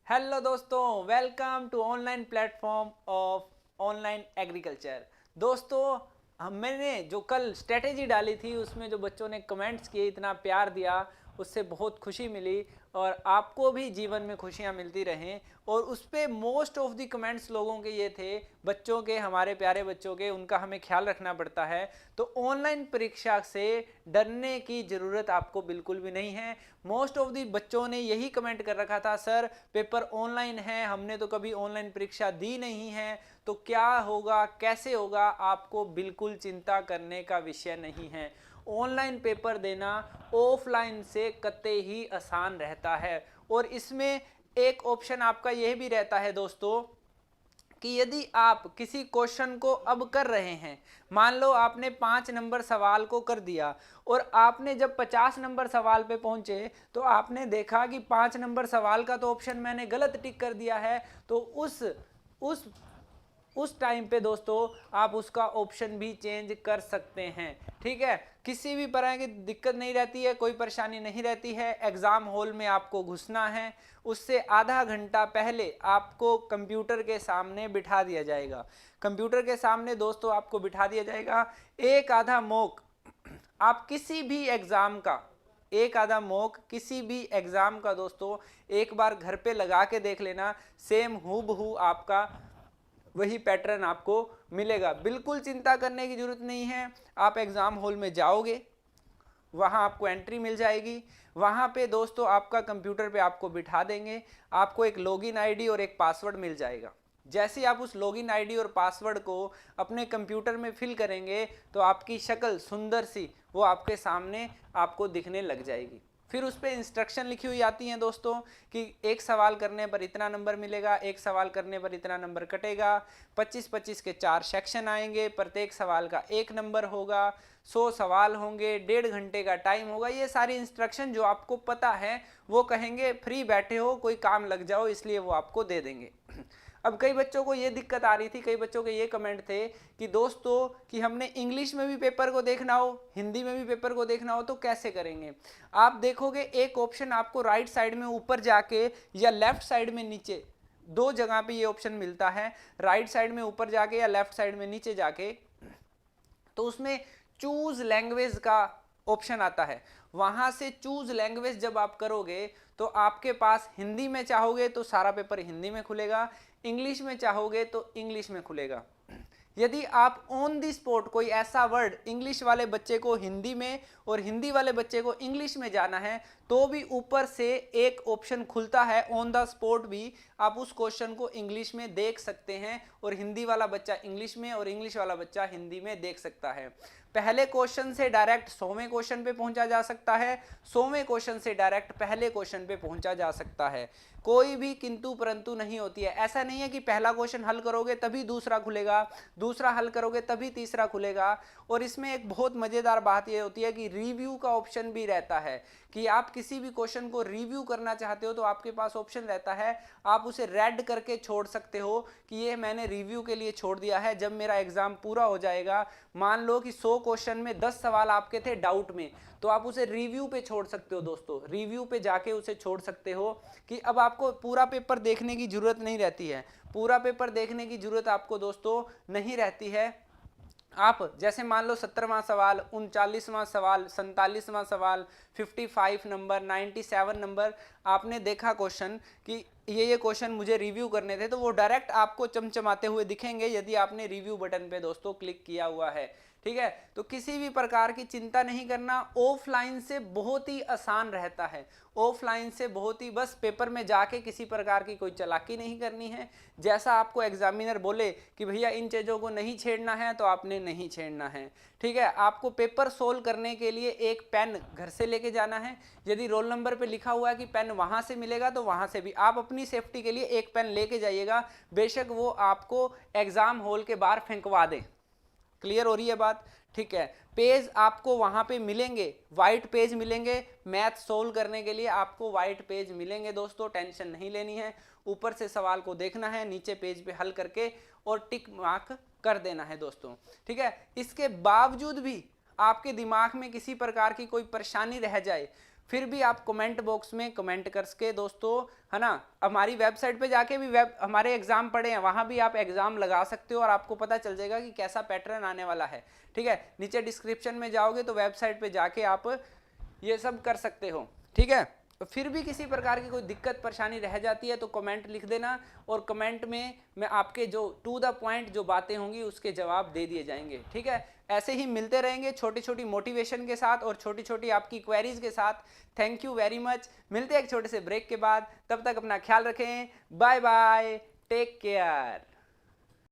Hello दोस्तों, welcome to online platform of online agriculture. दोस्तों, मैंने जो कल स्ट्रेटेजी डाली थी उसमें जो बच्चों ने कमेंट्स किए, इतना प्यार दिया, उससे बहुत खुशी मिली और आपको भी जीवन में खुशियां मिलती रहें। और उस पर मोस्ट ऑफ द कमेंट्स लोगों के ये थे, बच्चों के, हमारे प्यारे बच्चों के, उनका हमें ख्याल रखना पड़ता है। तो ऑनलाइन परीक्षा से डरने की ज़रूरत आपको बिल्कुल भी नहीं है। मोस्ट ऑफ द बच्चों ने यही कमेंट कर रखा था, सर पेपर ऑनलाइन है, हमने तो कभी ऑनलाइन परीक्षा दी नहीं है, तो क्या होगा, कैसे होगा। आपको बिल्कुल चिंता करने का विषय नहीं है। ऑनलाइन पेपर देना ऑफलाइन से कतई ही आसान रहता है। और इसमें एक ऑप्शन आपका यह भी रहता है दोस्तों कि यदि आप किसी क्वेश्चन को अब कर रहे हैं, मान लो आपने 5 नंबर सवाल को कर दिया और आपने जब 50 नंबर सवाल पे पहुंचे तो आपने देखा कि 5 नंबर सवाल का तो ऑप्शन मैंने गलत टिक कर दिया है, तो उस उस टाइम पे दोस्तों आप उसका ऑप्शन भी चेंज कर सकते हैं। ठीक है, किसी भी तरह की दिक्कत नहीं रहती है, कोई परेशानी नहीं रहती है। एग्जाम हॉल में आपको घुसना है, उससे आधा घंटा पहले आपको कंप्यूटर के सामने बिठा दिया जाएगा। कंप्यूटर के सामने दोस्तों आपको बिठा दिया जाएगा। एक आधा मॉक आप किसी भी एग्जाम का, एक आधा मॉक किसी भी एग्जाम का दोस्तों एक बार घर पे लगा के देख लेना, सेम हूबहू आपका वही पैटर्न आपको मिलेगा। बिल्कुल चिंता करने की जरूरत नहीं है। आप एग्जाम हॉल में जाओगे, वहां आपको एंट्री मिल जाएगी, वहां पे दोस्तों आपका कंप्यूटर पे आपको बिठा देंगे, आपको एक लॉगिन आईडी और एक पासवर्ड मिल जाएगा। जैसे ही आप उस लॉगिन आईडी और पासवर्ड को अपने कंप्यूटर में फिल करेंगे तो आपकी शक्ल सुंदर सी वो आपके सामने आपको दिखने लग जाएगी। फिर उस पर इंस्ट्रक्शन लिखी हुई आती हैं दोस्तों कि एक सवाल करने पर इतना नंबर मिलेगा, एक सवाल करने पर इतना नंबर कटेगा, 25-25 के 4 सेक्शन आएंगे, प्रत्येक सवाल का 1 नंबर होगा, 100 सवाल होंगे, 1.5 घंटे का टाइम होगा। ये सारी इंस्ट्रक्शन जो आपको पता है, वो कहेंगे फ्री बैठे हो कोई काम लग जाओ, इसलिए वो आपको दे देंगे। अब कई बच्चों को ये दिक्कत आ रही थी, कई बच्चों के ये कमेंट थे कि दोस्तों कि हमने इंग्लिश में भी पेपर को देखना हो, हिंदी में भी पेपर को देखना हो, तो कैसे करेंगे। आप देखोगे एक ऑप्शन आपको राइट साइड में ऊपर जाके या लेफ्ट साइड में नीचे, दो जगह पे ये ऑप्शन मिलता है, राइट साइड में ऊपर जाके या लेफ्ट साइड में नीचे जाके, तो उसमें चूज लैंग्वेज का ऑप्शन आता है। वहां से चूज लैंग्वेज जब आप करोगे तो आपके पास हिंदी में चाहोगे तो सारा पेपर हिंदी में खुलेगा, इंग्लिश में चाहोगे तो इंग्लिश में खुलेगा। यदि आप ऑन दी स्पॉट कोई ऐसा वर्ड इंग्लिश वाले बच्चे को हिंदी में और हिंदी वाले बच्चे को इंग्लिश में जाना है, तो भी ऊपर से एक ऑप्शन खुलता है ऑन द स्पॉट भी, आप उस क्वेश्चन को इंग्लिश में देख सकते हैं और हिंदी वाला बच्चा इंग्लिश में और इंग्लिश वाला बच्चा हिंदी में देख सकता है। पहले क्वेश्चन से डायरेक्ट 100वें क्वेश्चन पे पहुंचा जा सकता है, 100वें क्वेश्चन से डायरेक्ट पहले क्वेश्चन पे पहुंचा जा सकता है। कोई भी किंतु परंतु नहीं होती है। ऐसा नहीं है कि पहला क्वेश्चन हल करोगे तभी दूसरा खुलेगा, दूसरा हल करोगे तभी तीसरा खुलेगा। और इसमें एक बहुत मजेदार बात यह होती है कि रिव्यू का ऑप्शन भी रहता है, कि आप किसी भी क्वेश्चन को रिव्यू करना चाहते हो तो आपके पास ऑप्शन रहता है, आप उसे रेड करके छोड़ सकते हो कि ये मैंने रिव्यू के लिए छोड़ दिया है। जब मेरा एग्जाम पूरा हो जाएगा, मान लो कि 100 क्वेश्चन में 10 सवाल आपके थे डाउट में, तो आप उसे रिव्यू पे छोड़ सकते हो दोस्तों, रिव्यू पे जाके उसे छोड़ सकते हो कि अब आपको पूरा पेपर देखने की जरूरत नहीं रहती है। पूरा पेपर देखने की जरूरत आपको दोस्तों नहीं रहती है। आप जैसे मान लो 17वां सवाल, 39वां सवाल, 47वां सवाल, 55 नंबर, 97 नंबर, आपने देखा क्वेश्चन कि ये क्वेश्चन मुझे रिव्यू करने थे, तो वो डायरेक्ट आपको चमचमाते हुए दिखेंगे यदि आपने रिव्यू बटन पे दोस्तों क्लिक किया हुआ है। ठीक है, तो किसी भी प्रकार की चिंता नहीं करना। ऑफलाइन से बहुत ही आसान रहता है, ऑफलाइन से बहुत ही, बस पेपर में जाके किसी प्रकार की कोई चालाकी नहीं करनी है। जैसा आपको एग्जामिनर बोले कि भैया इन चीज़ों को नहीं छेड़ना है तो आपने नहीं छेड़ना है। ठीक है, आपको पेपर सोल्व करने के लिए एक पेन घर से लेके जाना है। यदि रोल नंबर पे लिखा हुआ है कि पेन वहां से मिलेगा तो वहां से भी आप अपनी सेफ्टी के लिए एक पेन लेके जाइएगा, बेशक वो आपको एग्जाम हॉल के बाहर फेंकवा दे। क्लियर हो रही है बात। ठीक है, पेज आपको वहां पे मिलेंगे, व्हाइट पेज मिलेंगे, मैथ सोल्व करने के लिए आपको व्हाइट पेज मिलेंगे दोस्तों, टेंशन नहीं लेनी है। ऊपर से सवाल को देखना है, नीचे पेज पे हल करके और टिक मार्क कर देना है दोस्तों। ठीक है, इसके बावजूद भी आपके दिमाग में किसी प्रकार की कोई परेशानी रह जाए, फिर भी आप कमेंट बॉक्स में कमेंट कर सके दोस्तों, है ना। हमारी वेबसाइट पे जाके भी हमारे एग्जाम पड़े हैं, वहां भी आप एग्जाम लगा सकते हो और आपको पता चल जाएगा कि कैसा पैटर्न आने वाला है। ठीक है, नीचे डिस्क्रिप्शन में जाओगे तो वेबसाइट पे जाके आप ये सब कर सकते हो। ठीक है, तो फिर भी किसी प्रकार की कोई दिक्कत परेशानी रह जाती है तो कमेंट लिख देना, और कमेंट में मैं आपके जो टू द पॉइंट जो बातें होंगी उसके जवाब दे दिए जाएंगे। ठीक है, ऐसे ही मिलते रहेंगे छोटी छोटी मोटिवेशन के साथ और छोटी छोटी आपकी क्वेरीज के साथ। Thank you very much. मिलते हैं एक छोटे से ब्रेक के बाद, तब तक अपना ख्याल रखें। Bye bye, take care.